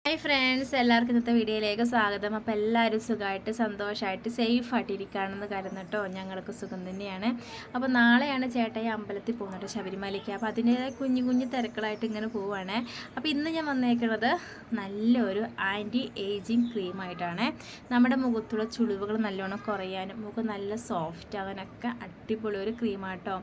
Hi friends, എല്ലാവർക്കും ഇന്നത്തെ വീഡിയോയിലേക്ക് സ്വാഗതം. അപ്പോൾ എല്ലാവരും സുഖമായിട്ട് സന്തോഷമായിട്ട് സേഫായിട്ടിരിക്കുകയാണെന്ന് കരുതുന്നു കേട്ടോ. ഞങ്ങൾക്ക് സുഖം തന്നെയാണ്. അപ്പോൾ നാളെയാണ് ചേട്ടായി അമ്പലത്തിൽ പോകുന്നത് ശബരിമലയ്ക്ക്. അപ്പോൾ അതിൻ്റേതായ കുഞ്ഞു കുഞ്ഞു തിരക്കുകളായിട്ട് ഇങ്ങനെ പോവുകയാണ്. അപ്പോൾ ഇന്ന് ഞാൻ വന്നേക്കുന്നത് നല്ലൊരു ആൻറ്റി ഏജിങ് ക്രീമായിട്ടാണ്. നമ്മുടെ മുഖത്തുള്ള ചുളിവുകൾ നല്ലോണം കുറയാനും മുഖം നല്ല സോഫ്റ്റ് ആവാനൊക്കെ അടിപൊളി ഒരു ക്രീമാട്ടോ.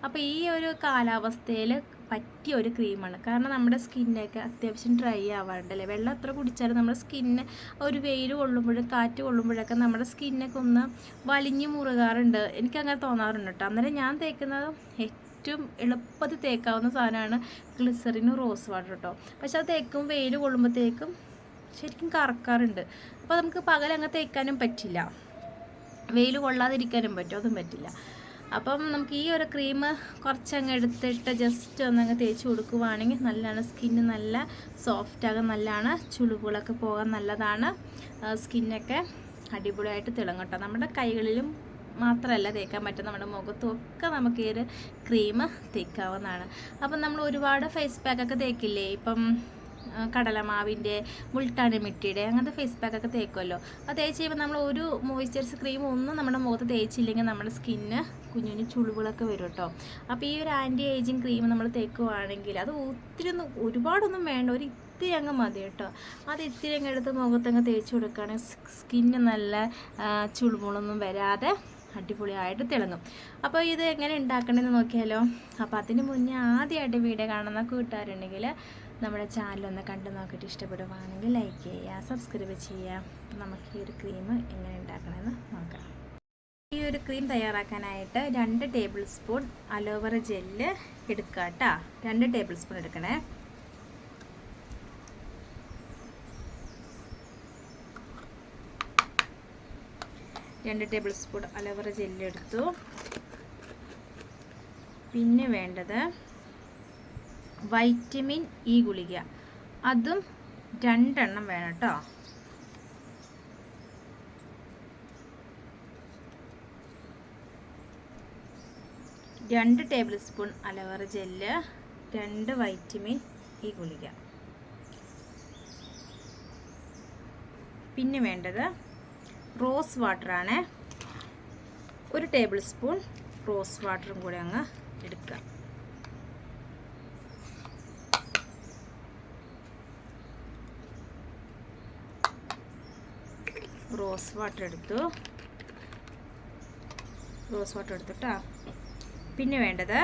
അപ്പോൾ ഈ ഒരു കാലാവസ്ഥയിൽ പറ്റിയ ഒരു ക്രീമാണ്. കാരണം നമ്മുടെ സ്കിന്നൊക്കെ അത്യാവശ്യം ഡ്രൈ ആവാറുണ്ടല്ലേ. വെള്ളം എത്ര കുടിച്ചാലും നമ്മുടെ സ്കിന്ന് ഒരു വെയിൽ കൊള്ളുമ്പോഴും കാറ്റ് കൊള്ളുമ്പോഴൊക്കെ നമ്മുടെ സ്കിന്നൊക്കെ ഒന്ന് വലിഞ്ഞു മുറുകാറുണ്ട്. എനിക്കങ്ങനെ തോന്നാറുണ്ട് കേട്ടോ. അന്നേരം ഞാൻ തേക്കുന്നത് ഏറ്റവും എളുപ്പത്തിൽ തേക്കാവുന്ന സാധനമാണ് ഗ്ലിസറിനും റോസ് വാട്ടർ കേട്ടോ. പക്ഷെ അത് തേക്കും വെയിൽ കൊള്ളുമ്പോഴത്തേക്കും ശരിക്കും കറക്കാറുണ്ട്. അപ്പോൾ നമുക്ക് പകലങ്ങ് തേക്കാനും പറ്റില്ല, വെയിൽ കൊള്ളാതിരിക്കാനും പറ്റും, അതും പറ്റില്ല. അപ്പം നമുക്ക് ഈ ഒരു ക്രീം കുറച്ചങ്ങ് എടുത്തിട്ട് ജസ്റ്റ് ഒന്നങ്ങ് തേച്ച് കൊടുക്കുവാണെങ്കിൽ നല്ലതാണ്. സ്കിന്ന് നല്ല സോഫ്റ്റാകും, നല്ലതാണ്. ചുളിവുകളൊക്കെ പോകാൻ നല്ലതാണ്. സ്കിന്നൊക്കെ അടിപൊളിയായിട്ട് തിളങ്ങും കേട്ടോ. നമ്മുടെ കൈകളിലും മാത്രമല്ല തേക്കാൻ പറ്റും, നമ്മുടെ മുഖത്തും ഒക്കെ നമുക്ക് ഈ ഒരു ക്രീം തേക്കാവുന്നതാണ്. അപ്പം നമ്മൾ ഒരുപാട് ഫേസ് പാക്കൊക്കെ തേക്കില്ലേ, ഇപ്പം കടലമാവിൻ്റെ, മുൾട്ടാണി മിട്ടിയുടെ അങ്ങനത്തെ ഫേസ് പാക്കൊക്കെ തേക്കുമല്ലോ. അത് തേച്ച് കഴിയുമ്പോൾ നമ്മൾ ഒരു മോയ്സ്ചറൈസ് ക്രീം ഒന്നും നമ്മുടെ മുഖത്ത് തേച്ചില്ലെങ്കിൽ നമ്മുടെ സ്കിന്ന് കുഞ്ഞു കുഞ്ഞു ചുളിവുകളൊക്കെ വരും കേട്ടോ. അപ്പോൾ ഈ ഒരു ആൻറ്റി ഏജിങ് ക്രീം നമ്മൾ തേക്കുവാണെങ്കിൽ അത് ഒത്തിരി ഒരുപാടൊന്നും വേണ്ട, ഒരു ഇത്തിരി അങ്ങ് മതി കേട്ടോ. അത് ഇത്തിരി അങ്ങ് എടുത്ത് മുഖത്തങ്ങ് തേച്ച് കൊടുക്കുകയാണെങ്കിൽ സ്കിന്ന് നല്ല ചുളിവുകളൊന്നും വരാതെ അടിപൊളിയായിട്ട് തിളങ്ങും. അപ്പോൾ ഇത് എങ്ങനെ ഉണ്ടാക്കണമെന്ന് നോക്കിയാലോ. അപ്പോൾ അതിന് മുന്നേ ആദ്യമായിട്ട് വീഡിയോ കാണുന്ന കൂട്ടുകാരുണ്ടെങ്കിൽ നമ്മുടെ ചാനലൊന്ന് കണ്ടു നോക്കിയിട്ട് ഇഷ്ടപ്പെടുവാണെങ്കിൽ ലൈക്ക് ചെയ്യുക, സബ്സ്ക്രൈബ് ചെയ്യുക. നമുക്ക് ഈ ഒരു ക്രീം എങ്ങനെ ഉണ്ടാക്കണമെന്ന് നോക്കാം. ഈ ഒരു ക്രീം തയ്യാറാക്കാനായിട്ട് 2 ടേബിൾ സ്പൂൺ അലോവേറ ജെല്ല് എടുക്കുക കേട്ടോ. 2 ടേബിൾ സ്പൂൺ എടുക്കണേ. രണ്ട് ടേബിൾ സ്പൂൺ അലോവേറ ജെല്ല് എടുത്തു. പിന്നെ വേണ്ടത് വൈറ്റമിൻ ഇ ഗുളിക, അതും 2 എണ്ണം വേണം കേട്ടോ. രണ്ട് tablespoon aloe vera gel, 2 vitamin E ഗുളിക. പിന്നെ വേണ്ടത് റോസ് വാട്ടറാണ്. 1 ടേബിൾ സ്പൂൺ റോസ് വാട്ടറും കൂടെ അങ്ങ് എടുക്കുക. റോസ് വാട്ടർ എടുത്തു. റോസ് വാട്ടർ എടുത്തിട്ടാ. പിന്നെ വേണ്ടത്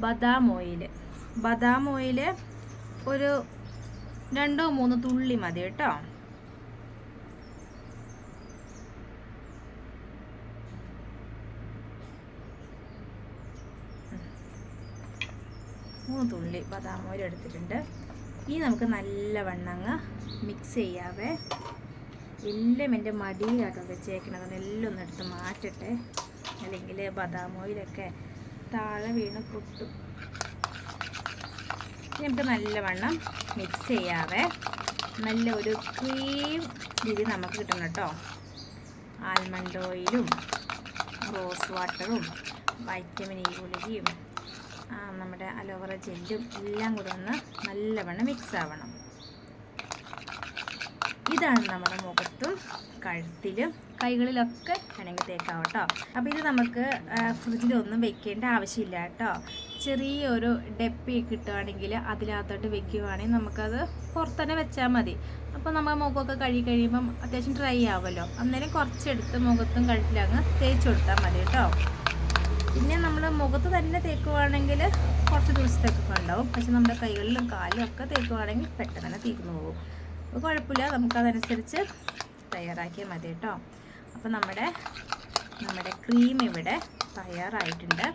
ബദാം ഓയിൽ. ബദാം ഓയിൽ ഒരു 2-3 തുള്ളി മതി കേട്ടോ. മൂന്ന് തുള്ളി ബദാം ഓയിൽ എടുത്തിട്ടുണ്ട്. ഇനി നമുക്ക് നല്ലവണ്ണം അങ്ങ് മിക്സ് ചെയ്യാവേ. എല്ലാം എൻ്റെ മടിയിലാട്ടോ വെച്ചേക്കണത്, എല്ലാം ഒന്ന് എടുത്ത് മാറ്റട്ടെ, അല്ലെങ്കിൽ ബദാം ഓയിലൊക്കെ താഴെ വീണ് പൊട്ടും. നമുക്ക് നല്ലവണ്ണം മിക്സ് ചെയ്യാവേ. നല്ല ഒരു ക്രീം രീതി നമുക്ക് കിട്ടണം കേട്ടോ. ആൽമണ്ട് ഓയിലും റോസ് വാട്ടറും വൈറ്റമിൻ ഇ ഗുളികയും നമ്മുടെ അലോവേറ ജെല്ലും എല്ലാം കൂടെ ഒന്ന് നല്ലവണ്ണം മിക്സ് ആവണം. ഇതാണ് നമ്മുടെ മുഖത്തും കഴുത്തിലും കൈകളിലൊക്കെ വേണമെങ്കിൽ തേക്കാം കേട്ടോ. അപ്പോൾ ഇത് നമുക്ക് ഫ്രിഡ്ജിലൊന്നും വെക്കേണ്ട ആവശ്യമില്ല കേട്ടോ. ചെറിയൊരു ഡപ്പി കിട്ടുകയാണെങ്കിൽ അതിനകത്തോട്ട് വെക്കുകയാണെങ്കിൽ നമുക്കത് പുറത്തുതന്നെ വെച്ചാൽ മതി. അപ്പോൾ നമ്മൾ മുഖമൊക്കെ കഴുകി കഴിയുമ്പം അത്യാവശ്യം ഡ്രൈ ആവുമല്ലോ, അന്നേരം കുറച്ചെടുത്ത് മുഖത്തും കഴുത്തിലങ്ങ് തേച്ച് കൊടുത്താൽ മതി കേട്ടോ. പിന്നെ നമ്മൾ മുഖത്ത് തന്നെ തേക്കുവാണെങ്കിൽ കുറച്ച് ദിവസത്തേക്കൊക്കെ ഉണ്ടാവും. പക്ഷെ നമ്മുടെ കൈകളിലും കാലിലും ഒക്കെ തേക്കുവാണെങ്കിൽ പെട്ടെന്ന് തന്നെ തീർന്നു പോകും. അപ്പോൾ കുഴപ്പമില്ല, നമുക്കതനുസരിച്ച് തയ്യാറാക്കിയാൽ മതി കേട്ടോ. അപ്പോൾ നമ്മുടെ ക്രീം ഇവിടെ തയ്യാറായിട്ടുണ്ട്.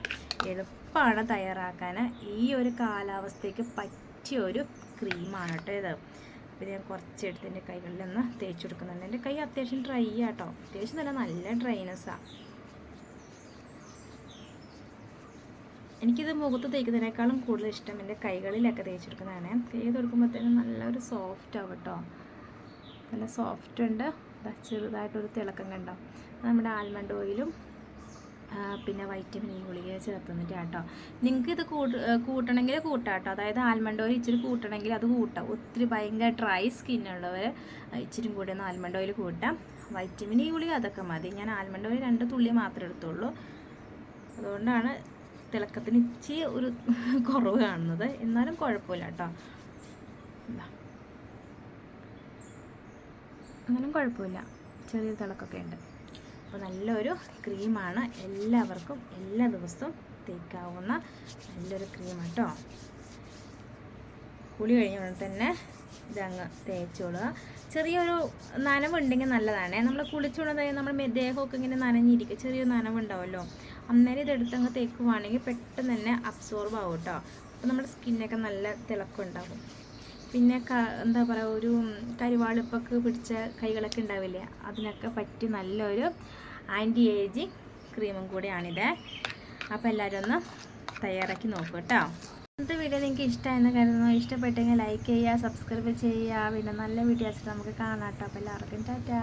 എളുപ്പമാണ് തയ്യാറാക്കാൻ. ഈ ഒരു കാലാവസ്ഥയ്ക്ക് പറ്റിയ ഒരു ക്രീമാണ് കേട്ടോ ഇത്. അപ്പോൾ ഞാൻ കുറച്ചെടുത്ത് എൻ്റെ കൈകളിലൊന്ന് തേച്ച് കൊടുക്കുന്നുണ്ട്. എൻ്റെ കൈ അത്യാവശ്യം ഡ്രൈ ആട്ടോ, അത്യാവശ്യം തന്നെ നല്ല ഡ്രൈനെസ്സാണ്. എനിക്കിത് മുഖത്ത് തേക്കുന്നതിനേക്കാളും കൂടുതൽ ഇഷ്ടം എൻ്റെ കൈകളിലൊക്കെ തേച്ചെടുക്കുന്നതാണ്. കൈ തൊടുക്കുമ്പോഴത്തേനും നല്ലൊരു സോഫ്റ്റ് ആവും കേട്ടോ. നല്ല സോഫ്റ്റ് ഉണ്ട്. ചെറുതായിട്ടൊരു തിളക്കം കണ്ടോ. നമ്മുടെ ആൽമണ്ട് ഓയിലും പിന്നെ വൈറ്റമിൻ ഇ ഗുളിക ചേർത്തുന്നിട്ട് കേട്ടോ. നിങ്ങൾക്ക് ഇത് കൂട്ടണമെങ്കിൽ കൂട്ടാം കേട്ടോ. അതായത് ആൽമണ്ട് ഓയിൽ ഇച്ചിരി കൂട്ടണമെങ്കിൽ അത് കൂട്ടാം. ഒത്തിരി ഭയങ്കര ഡ്രൈ സ്കിന്നുള്ളവർ ഇച്ചിരി കൂടി ഒന്ന് ആൽമണ്ട് ഓയിൽ കൂട്ടാം. വൈറ്റമിൻ ഇ ഗുളിക അതൊക്കെ മതി. ഞാൻ ആൽമണ്ട് ഓയിൽ 2 തുള്ളി മാത്രമേ എടുത്തുള്ളൂ. അതുകൊണ്ടാണ് തിളക്കത്തിന് ഇച്ചിരി ഒരു കുറവ് കാണുന്നത്. എന്നാലും കുഴപ്പമില്ല കേട്ടോ. എന്നാലും കുഴപ്പമില്ല, ചെറിയ തിളക്കൊക്കെ ഉണ്ട്. അപ്പോൾ നല്ലൊരു ക്രീമാണ്. എല്ലാവർക്കും എല്ലാ ദിവസവും തേക്കാവുന്ന നല്ലൊരു ക്രീം കേട്ടോ. കുളി കഴിഞ്ഞ ഉടനെ തന്നെ ഇതങ്ങ് തേച്ചോളുക. ചെറിയൊരു നനവുണ്ടെങ്കിൽ നല്ലതാണ്. നമ്മൾ കുളിച്ചുകൊണ്ടേ നമ്മുടെ ദേഹമൊക്കെ ഇങ്ങനെ നനഞ്ഞിരിക്കും, ചെറിയൊരു നനവുണ്ടാവുമല്ലോ. അന്നേരം ഇതെടുത്തങ്ങ് തേക്കുവാണെങ്കിൽ പെട്ടെന്ന് തന്നെ അബ്സോർബ് ആവും കേട്ടോ. അപ്പോൾ നമ്മുടെ സ്കിന്നൊക്കെ നല്ല തിളക്കമുണ്ടാകും. പിന്നെ എന്താ പറയുക, ഒരു കരിവാളിപ്പൊക്കെ പിടിച്ച കൈകളൊക്കെ ഉണ്ടാവില്ലേ, അതിനൊക്കെ പറ്റി നല്ലൊരു ആൻറ്റി ഏജിങ് ക്രീമും കൂടിയാണിത്. അപ്പോൾ എല്ലാവരും ഒന്ന് തയ്യാറാക്കി നോക്കൂ കേട്ടോ. ഇന്നത്തെ വീഡിയോ നിങ്ങൾക്ക് ഇഷ്ടമായെന്ന് കരുതുന്നു. ഇഷ്ടപ്പെട്ടെങ്കിൽ ലൈക്ക് ചെയ്യുക, സബ്സ്ക്രൈബ് ചെയ്യുക. പിന്നെ നല്ല വീഡിയോസ് നമുക്ക് കാണാം കേട്ടോ. അപ്പോൾ എല്ലാവർക്കും ടാറ്റാ.